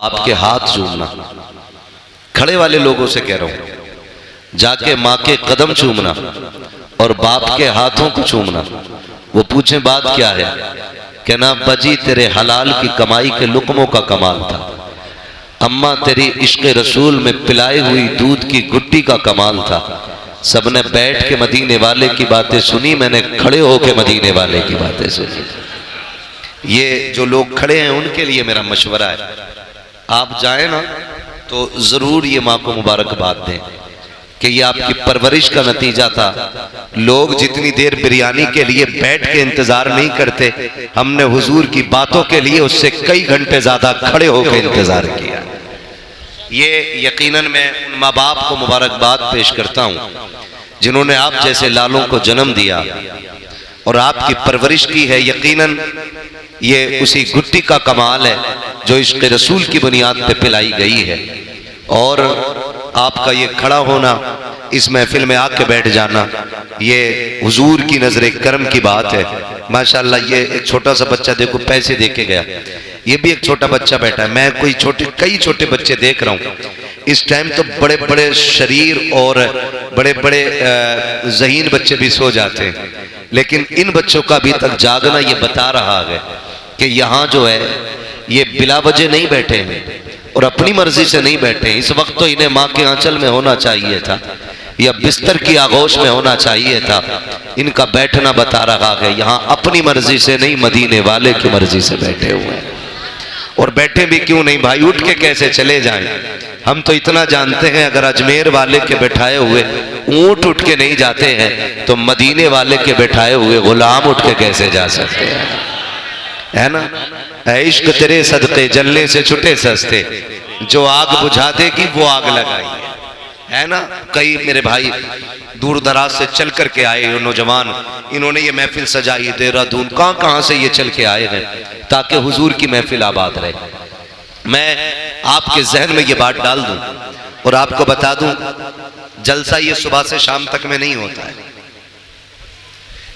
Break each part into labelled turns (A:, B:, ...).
A: आपके हाथ चूमना, खड़े वाले लोगों से कह रहा हूं, जाके माँ के कदम चूमना और बाप के हाथों को चूमना। वो पूछे बात क्या है, कहना बजी तेरे हलाल की कमाई के लुकमों का कमाल था, अम्मा तेरी इश्क रसूल में पिलाई हुई दूध की गुट्टी का कमाल था। सबने बैठ के मदीने वाले की बातें सुनी, मैंने खड़े होके मदीने वाले की बातें सुनी। ये जो लोग खड़े हैं उनके लिए मेरा मशवरा है, आप जाए ना तो जरूर ये माँ को मुबारकबाद दें कि ये आपकी परवरिश का नतीजा था। लोग जितनी देर बिरयानी के लिए बैठ के इंतजार नहीं करते, हमने हुजूर की बातों के लिए उससे कई घंटे ज्यादा खड़े होकर इंतजार किया। ये यकीनन मैं उन माँ बाप को मुबारकबाद पेश करता हूँ जिन्होंने आप जैसे लालों को जन्म दिया और आपकी परवरिश की है। यकीनन ये उसी गुट्टी का कमाल है जो इश्क़ रसूल की बुनियाद पे पिलाई गई है। और आपका ये खड़ा होना, इस महफिल में आके बैठ जाना, ये हुजूर की नजर करम की बात है। माशाअल्लाह, ये एक छोटा सा बच्चा देखो पैसे दे के गया, ये भी एक छोटा बच्चा बैठा है। मैं कई छोटे बच्चे देख रहा हूँ इस टाइम, तो बड़े बड़े शरीर और बड़े बड़े ज़हीन बच्चे भी सो जाते हैं, लेकिन इन बच्चों का अभी तक जागना ये बता रहा है कि यहाँ जो है ये बिला वजह नहीं बैठे हैं और अपनी मर्जी से नहीं बैठे हैं। इस वक्त तो इन्हें माँ के आंचल में होना चाहिए था या बिस्तर की आगोश में होना चाहिए था। इनका बैठना बता रहा है यहाँ अपनी मर्जी से नहीं, मदीने वाले की मर्जी से बैठे हुए हैं। और बैठे भी क्यों नहीं भाई, उठ के कैसे चले जाएं। हम तो इतना जानते हैं, अगर अजमेर वाले के बैठाए हुए ऊंट उठ के नहीं जाते हैं तो मदीने वाले के बैठाए हुए गुलाम उठ के कैसे जा सकते हैं, है ना। इश्क तेरे सदके जलने से छुटे सस्ते, जो आग बुझा देगी वो आग लगाई, है ना। कई मेरे भाई दूर दराज से चल करके आए नौजवान, इन्होंने ये महफिल सजाई, देहरादून कहाँ से ये चल के आए हैं ताकि हुजूर की महफिल आबाद रहे। मैं आपके जहन में ये बात डाल दूं और आपको बता दूं, जलसा ये सुबह से शाम तक में नहीं होता है।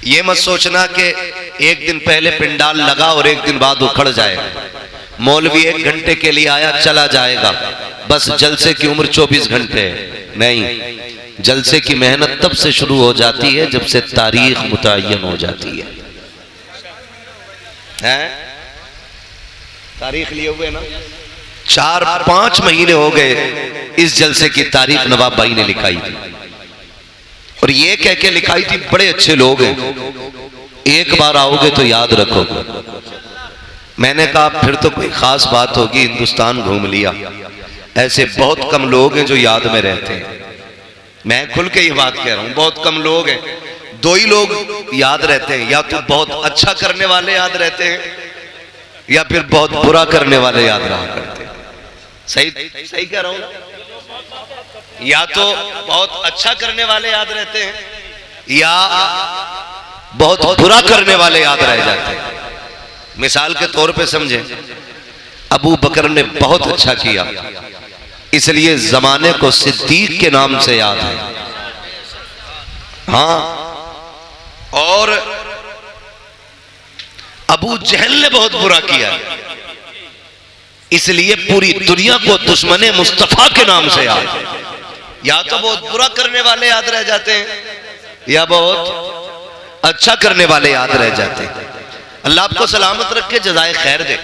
A: ये मत सोचना कि एक दिन पहले पिंडाल लगा और एक दिन बाद उखड़ जाएगा। मौलवी 1 घंटे के लिए आया चला जाएगा, बस जलसे की उम्र 24 घंटे है। नहीं, जलसे की मेहनत तब से शुरू हो जाती है जब से तारीख मुतय्यन हो जाती है। तारीख लिए हुए ना 4-5 महीने हो गए इस जलसे की तारीख नवाब भाई ने लिखाई थी, और ये कह के लिखाई थी बड़े अच्छे लोग हैं, एक बार आओगे तो याद रखोगे। मैंने कहा फिर तो कोई खास बात होगी, हिंदुस्तान घूम लिया, ऐसे बहुत कम लोग हैं जो याद में रहते हैं। मैं खुल के ये बात कह रहा हूं, बहुत कम लोग हैं। 2 ही लोग याद रहते हैं, या तो बहुत अच्छा करने वाले याद रहते हैं या फिर बहुत बुरा करने वाले याद रहा करते हैं। सही कह रहा हूं, या तो बहुत अच्छा करने वाले याद रहते हैं या बहुत बुरा करने वाले याद रह जाते हैं। मिसाल के तौर पे समझे, अबू बकर ने बहुत अच्छा किया इसलिए जमाने को सिद्दीक के नाम से याद है। हाँ, और अबू जहल ने बहुत बुरा किया इसलिए पूरी दुनिया को दुश्मने मुस्तफा के नाम से याद है। या तो बहुत बुरा करने वाले याद रह जाते हैं या बहुत अच्छा करने वाले याद रह जाते हैं। अल्लाह आपको सलामत रखे, जज़ाए खैर दे,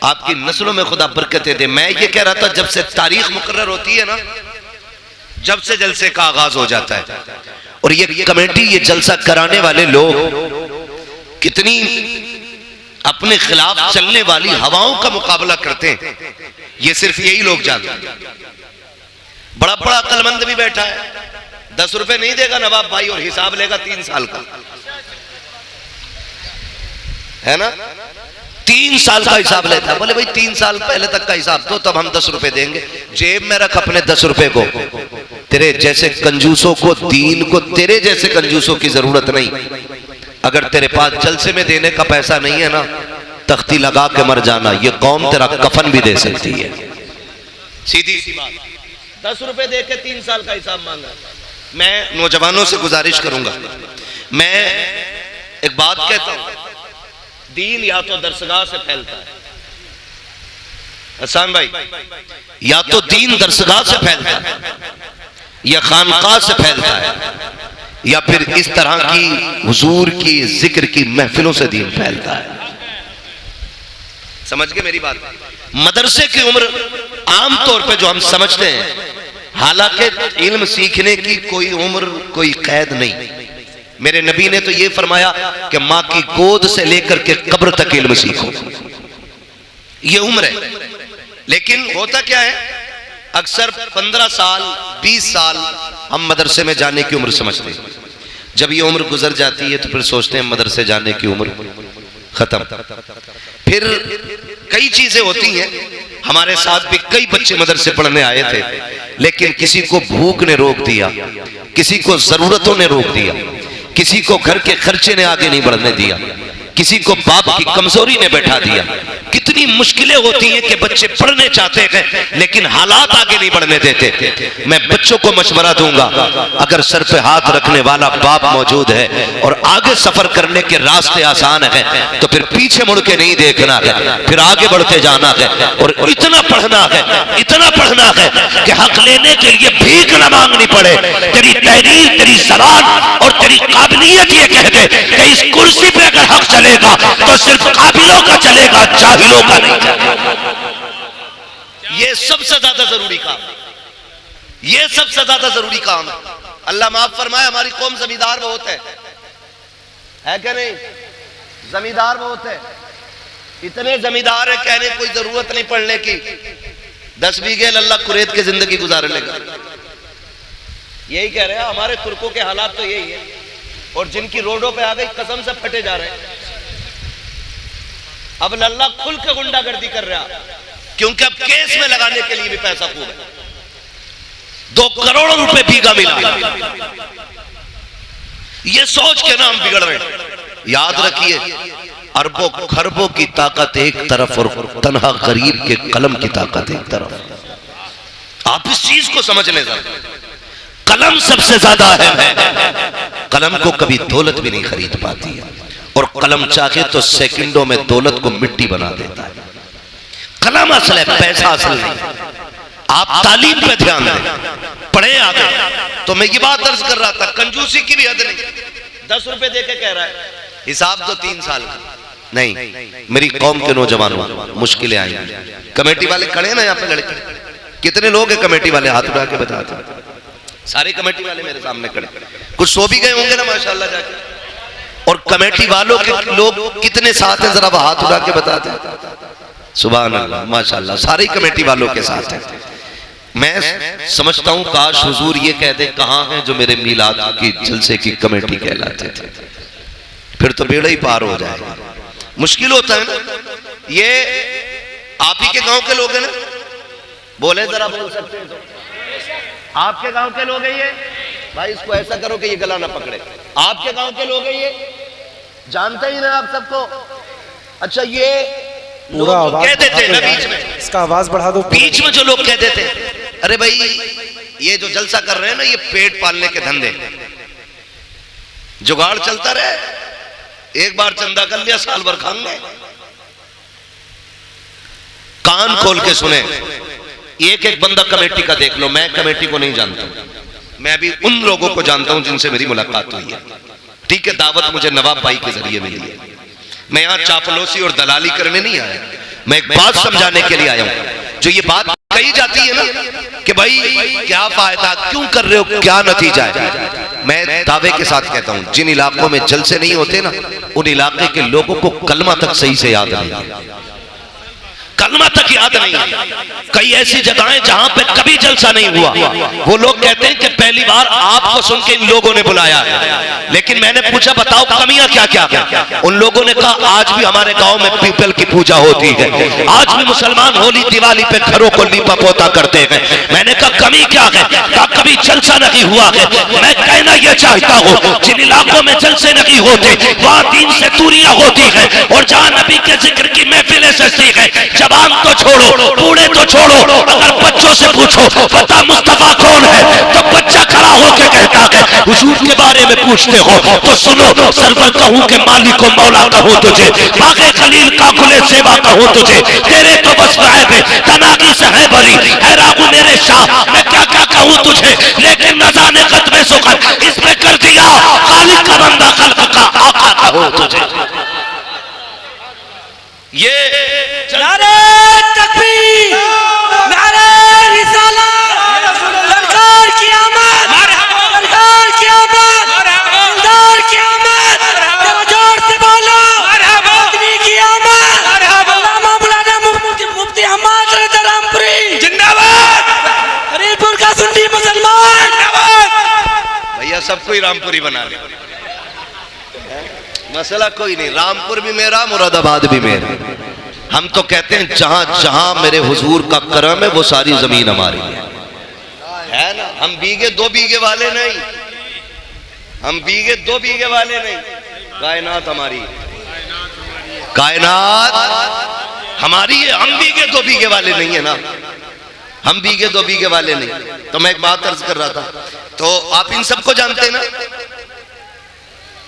A: आपकी नस्लों में खुदा बरकतें दे। मैं ये कह रहा था, जब से तारीख मुकर्रर होती है ना, जब से जलसे का आगाज हो जाता है, और ये कमेटी, ये जलसा कराने वाले लोग कितनी अपने खिलाफ चलने वाली हवाओं का मुकाबला करते हैं, ये सिर्फ यही लोग जानते हैं। बड़ा बड़ा अक्लमंद भी बैठा है, 10 रुपए नहीं देगा नवाब भाई और हिसाब लेगा 3 साल का, है ना। 3 साल का हिसाब लेता है। बोले भाई 3 साल पहले तक का हिसाब तो तब हम 10 रुपए देंगे। जेब में रख अपने 10 रुपए को। तेरे जैसे कंजूसों को, दीन को, तेरे जैसे कंजूसों की जरूरत नहीं। अगर तेरे पास जलसे में देने का पैसा नहीं है ना, तख्ती लगा के मर जाना, ये कौम तेरा कफन भी दे सकती है। सीधी सी बात, 10 रुपए दे के 3 साल का हिसाब मांगा। मैं नौजवानों से गुजारिश करूंगा, मैं एक बात कहता हूं, दीन या तो दरसगाह से फैलता है हसन भाई, या तो दीन दरसगाह से फैलता है या खानकाह से फैलता है, या फिर इस तरह की हुजूर की जिक्र की महफिलों से दीन फैलता है। समझ गए मेरी बात? मदरसे की उम्र आम तौर पे जो हम समझते हैं, हालांकि इल्म सीखने की कोई उम्र, कोई कैद नहीं। मेरे नबी ने तो ये फरमाया कि माँ की गोद से लेकर के कब्र तक इल्म सीखो, ये उम्र है। लेकिन होता क्या है, अक्सर 15 साल 20 साल हम मदरसे में जाने की उम्र समझते हैं। जब ये उम्र गुजर जाती है तो फिर सोचते हैं मदरसे जाने की उम्र खत्म। फिर कई चीजें होती हैं। हमारे साथ भी कई बच्चे मदरसे पढ़ने आए थे, लेकिन किसी को भूख ने रोक दिया, किसी को जरूरतों ने रोक दिया, किसी को घर के खर्चे ने आगे नहीं बढ़ने दिया, किसी को बाप की कमजोरी ने बैठा दिया। कितनी मुश्किलें होती हैं कि बच्चे पढ़ने चाहते हैं लेकिन हालात आगे नहीं बढ़ने देते। मैं बच्चों को मशवरा दूंगा, अगर सर पे हाथ रखने वाला बाप मौजूद है और आगे सफर करने के रास्ते आसान है तो फिर पीछे मुड़ के नहीं देखना है, फिर आगे बढ़ते जाना है। और इतना पढ़ना है, इतना पढ़ना है कि हक लेने के लिए भीख न मांगनी पड़े। तेरी तहरीर, तेरी जबान और तेरी काबिलियत ये कह दे कि इस कुर्सी पे अगर हक चलेगा तो सिर्फ काबिलों का चलेगा, जाहिलों का नहीं चलेगा। ये सबसे ज्यादा जरूरी काम, ये सबसे ज्यादा जरूरी काम है। अल्लाह माफ फरमाए, हमारी कौम जमींदार बहुत है क्या नहीं? जमींदार बहुत है, इतने जमींदार है कहने कोई जरूरत नहीं पढ़ने की। 10 बीघे अल्लाह कुरैत की जिंदगी गुजार लेगा। यही कह रहे हैं, हमारे तुर्कों के हालात तो यही है। और जिनकी रोडों पे आ गई कसम से फटे जा रहे हैं। अब अल्लाह खुल के गुंडागर्दी कर रहा, क्योंकि अब केस में लगाने के लिए भी पैसा खूब है। 2 करोड़ रुपए बीघा मिला, ये सोच के ना हम बिगड़ रहे हैं। याद रखिए, अरबों खरबों की ताकत एक तरफ और तन्हा गरीब के कलम की ताकत एक तरफ। आप इस चीज को समझ लें, कलम सबसे ज्यादा है। कलम को कभी दौलत भी नहीं खरीद पाती है, और कलम चाहे तो सेकंडों में दौलत को मिट्टी बना देता है। कलम असल है, पैसा असल नहीं। आप तालीम पे ध्यान दें, पढ़े आगे। तो मैं ये बात अर्ज कर रहा था, कंजूसी की भी हद नहीं। 10 रुपए देके कह रहा है, हिसाब तो 3 साल का नहीं। मेरी कौम के नौजवानों, मुश्किलें आई। कमेटी वाले खड़े ना यहाँ पे लड़के, कितने लोग हैं कमेटी वाले? हाथ उठा के बताते। सारे कमेटी वाले मेरे सामने खड़े, कुछ सो भी गए होंगे ना माशाल्लाह जाके। और कमेटी वालों के लोग कितने साथ हैं, जरा हाथ उठा के बताते हैं। सुभान अल्लाह, माशाल्लाह, सारे कमेटी वालों के साथ हैं। मैं समझता हूं काश हुजूर ये कह दे, कहां है जो मेरे मीलाद की जलसे की कमेटी कहलाते थे, फिर तो बेड़ा ही पार हो जाए। मुश्किल होता है ना। ये आप ही के गांव के लोग हैं ना? बोले जरा, बोल सकते हैं तो? आपके गांव के लोग हैं ये? भाई इसको ऐसा करो कि ये गला ना पकड़े। आपके गांव के लोग हैं ये? जानते ही ना आप सबको। अच्छा, ये लोग कहते थे ना बीच में,
B: इसका आवाज बढ़ा दो।
A: बीच में जो लोग कहते थे, अरे भाई ये जो जलसा कर रहे हैं ना, ये पेट पालने के धंधे, जुगाड़ चलता रहे, एक बार चंदा कर लिया, साल भर खाएंगे। कान खोल के सुने, एक एक बंदा कमेटी का देख लो। मैं कमेटी को नहीं जानता, मैं भी उन लोगों को जानता हूं जिनसे मेरी मुलाकात हुई है। ठीक है, दावत मुझे नवाब भाई के जरिए मिली है। मैं यहाँ चापलूसी और दलाली करने नहीं आया, मैं एक बात समझाने के लिए आया हूं। जो ये बात कही जाती है ना कि भाई क्या फायदा, क्यों कर रहे हो, क्या नतीजा है, मैं दावे के साथ कहता हूं, जिन इलाकों में जलसे नहीं होते ना, उन इलाके के लोगों को कलमा तक सही से याद नहीं, कलमा तक याद नहीं। कई ऐसी जगहें जहां पे कभी जलसा नहीं हुआ, वो लोग कहते हैं कि पहली बार आपको सुन के इन लोगों ने बुलाया है। लेकिन मैंने पूछा बताओ कमियां क्या क्या है? उन लोगों ने कहा आज भी हमारे गांव में पीपल की पूजा होती है, आज भी मुसलमान होली दिवाली पे घरों को लीपा पोता करते हैं। मैंने कहा कमी क्या है? कहा कभी जलसा नहीं हुआ है। मैं कहना यह चाहता हूँ, जिन इलाकों में जलसे नहीं होते वहां दीन से दूरियां होती है, और जहां नबी के जिक्र की महफिलें सजती है, जवान तो छोड़ो, बूढ़े तो छोड़ो, अगर बच्चों से पूछो पता मुस्तफा कौन है, तो बच्चा खड़ा हो
B: होके कहता है हुजूर के बारे में पूछते हो तो सुनो, सरवर कहूं के मालिक को मौला कहूं तुझे, बागे खलील का खुले सेवा कहूं तुझे, तेरे तो बस गायब है तनागी से है बरी, है रागू मेरे शाह, मैं क्या क्या कहूं तुझे, लेकिन न जाने खत्म सुखन इस पे कर दिया, खालिक का बंदा खल्क का आका कहूं तुझे। ये
C: नारे तकबीर, नारे रिसालत, सरकार की आमद, सरकार की आमद, दिलदार की आमद, जरा जोर से बोलो, आदमी की आमद, अल्लामा मौलाना मुफ्ती हम्माद रज़ा रामपुरी जिंदाबाद, हरीपुर का सुन्नी मुसलमान
A: भैया सबको ही रामपुरी बना ले, मसला कोई नहीं, रामपुर भी मेरा, मुरादाबाद भी मेरा। हम तो कहते हैं जहां जहां मेरे हुजूर का करम है वो सारी जमीन हमारी है ना। हम बीघे दो बीघे वाले नहीं, हम बीघे दो बीघे वाले नहीं, कायनात हमारी, कायनात हमारी है। हम बीघे दो बीघे वाले नहीं है ना, हम बीघे दो बीघे वाले नहीं। तो मैं एक बात अर्ज कर रहा था, तो आप इन सबको जानते हैं ना,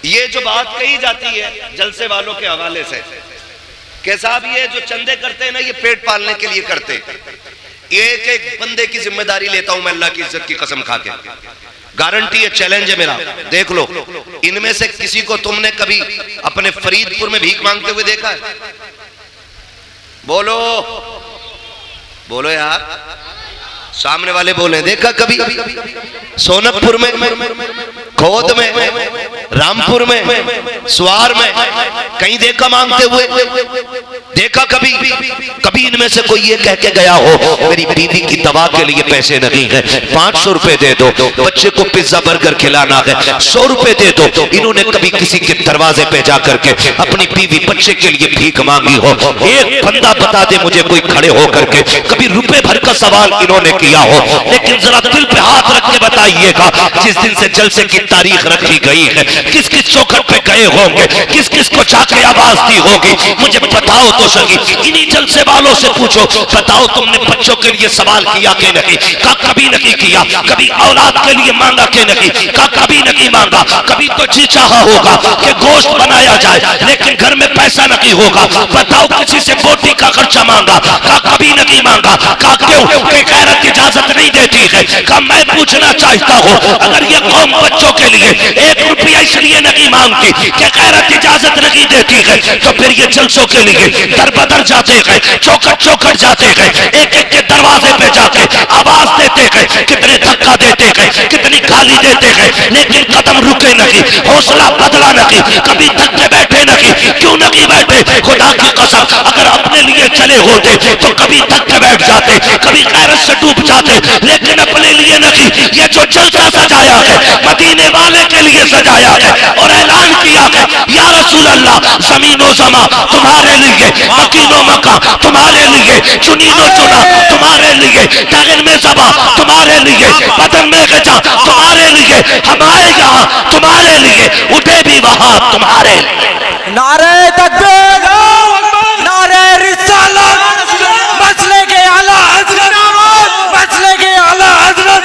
A: ये जो बात कही जाती है जलसे वालों के हवाले से कि साहब ये जो चंदे करते हैं ना ये पेट पालने के लिए करते हैं, एक एक बंदे की जिम्मेदारी लेता हूं मैं अल्लाह की इज्जत की कसम खा के, गारंटी है, चैलेंज है मेरा, देख लो इनमें से किसी को तुमने कभी अपने फरीदपुर में भीख मांगते हुए देखा है? बोलो बोलो यार, सामने वाले बोले देखा कभी? सोनकपुर में, खोद में, रामपुर में, स्वार में कहीं देखा मांगते हुए? देखा कभी? कभी इनमें से कोई ये कह के गया हो मेरी बीवी की दवा के लिए पैसे नहीं है, 500 रुपए दे दो, बच्चे को पिज्जा बर्गर खिलाना है 100 रुपए दे दो? इन्होंने कभी किसी के दरवाजे पे जा करके अपनी बीवी बच्चे के लिए भीख मांगी हो? एक बंदा बता दे मुझे कोई खड़े होकर के कभी रुपए भर का सवाल इन्होंने किया हो? लेकिन जरा दिल पे हाथ रख के बताइएगा, जिस दिन से जलसे की तारीख रखी गई है किस किस चौखट पे गए होंगे, किस किस को जाके आवाज दी होगी, मुझे बताओ तो सही। इन्हीं जलसे वालों से पूछो, बताओ तुमने बच्चों के लिए सवाल किया कि नहीं? का कभी नहीं किया। कभी औलाद के लिए मांगा कि नहीं? का कभी नहीं मांगा। कभी तो जी चाहा होगा कि गोश्त बनाया जाए, लेकिन घर में पैसा नहीं होगा, बताओ किसी से बोटी का खर्चा मांगा? का कभी नहीं मांगा। का क्यों? कि गैरत इजाजत नहीं देती है। का मैं पूछना चाहता हूँ, अगर ये कौम बच्चों के लिए 1 रुपया इसलिए नहीं मांगती कि गैरत इजाजत नहीं देती है, तो फिर ये जलसों के लिए दर बदर जाते हैं, चौखट चौखट जाते हैं, एक एक के दरवाजे पे जाके आवाज देते हैं, कितने धक्का देते हैं, कितनी गाली देते हैं, लेकिन कदम रुके नहीं, हौसला बदला नहीं, कभी धक्के बैठे नहीं। क्यों नहीं बैठे? खुदा की कसम, अगर अपने लिए चले होते तो कभी धक्के बैठ जाते, कभी गैरत से डूब जाते, लेकिन अपने लिए नहीं। ये जो जलसा सजाया है मदीने वाले के लिए सजाया है और ऐलान किया है, या रसूल अल्लाह जमीनो जमा तुम्हारे लिए, मकीनो मका तुम्हारे लिए, चुनीनो चुना तुम्हारे लिए, तगन में सबा तुम्हारे लिए, बदन में गजा तुम्हारे लिए, हम आए यहाँ तुम्हारे लिए, उठे भी वहां तुम्हारे लिए।
C: नारे तकबीर, नारे रिसालत, मसले के आला हज़रत, मसले के आला हज़रत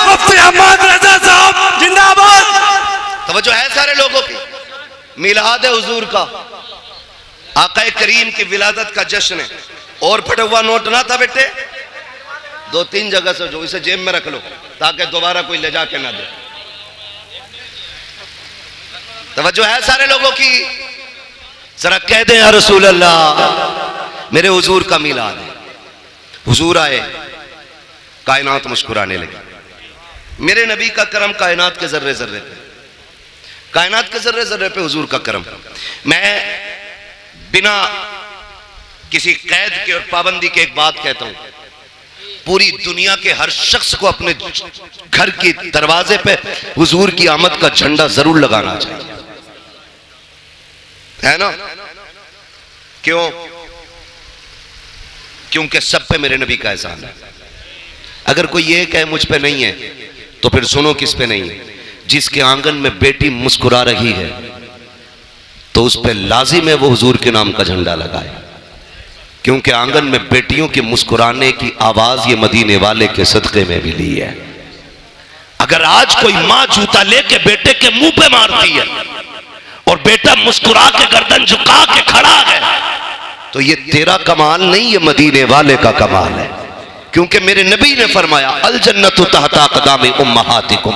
C: मुफ्ती हम्माद रज़ा साहब जिंदाबाद।
A: तवज्जो है सारे लोगों की, मिलाद हुजूर का, आका करीम की विलादत का जश्न है। और फटा हुआ नोट ना था बेटे, 2-3 जगह से जो, इसे जेब में रख लो ताकि दोबारा कोई ले जाके ना दे। तवज्जो है सारे लोगों की, जरा कह दे या रसूल अल्लाह मेरे हुजूर का मिलाद है। हुजूर आए, कायनात मुस्कुराने लगी। मेरे नबी का करम कायनात के जर्रे जर्रे पे, कायनात के जर्रे जर्रे पे हुजूर का करम। मैं बिना किसी कैद के और पाबंदी के एक बात कहता हूं, पूरी दुनिया के हर शख्स को अपने घर के दरवाजे पे हुजूर की आमद का झंडा जरूर लगाना चाहिए, है ना? क्यों? क्योंकि सब पे मेरे नबी का एहसान है। अगर कोई ये कहे मुझ पे नहीं है तो फिर सुनो किस पे नहीं है। जिसके आंगन में बेटी मुस्कुरा रही है तो उस पे लाजिम है वो हुजूर के नाम का झंडा लगाए, क्योंकि आंगन में बेटियों के मुस्कुराने की आवाज ये मदीने वाले के सदक़े में भी ली है।
B: अगर आज कोई माँ जूता लेके बेटे के मुंह पे मारती है और बेटा मुस्कुरा के गर्दन झुका के खड़ा है,
A: तो ये तेरा कमाल नहीं, ये मदीने वाले का कमाल है। क्योंकि मेरे नबी ने फरमाया अल जन्नतु तहता क़दामी उम्महातिकुम,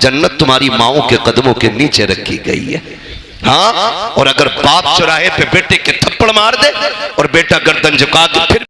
A: जन्नत तुम्हारी माओं के कदमों के नीचे रखी गई है। हाँ, और अगर बाप चौराहे पे बेटे के थप्पड़ मार दे और बेटा गर्दन झुका के फिर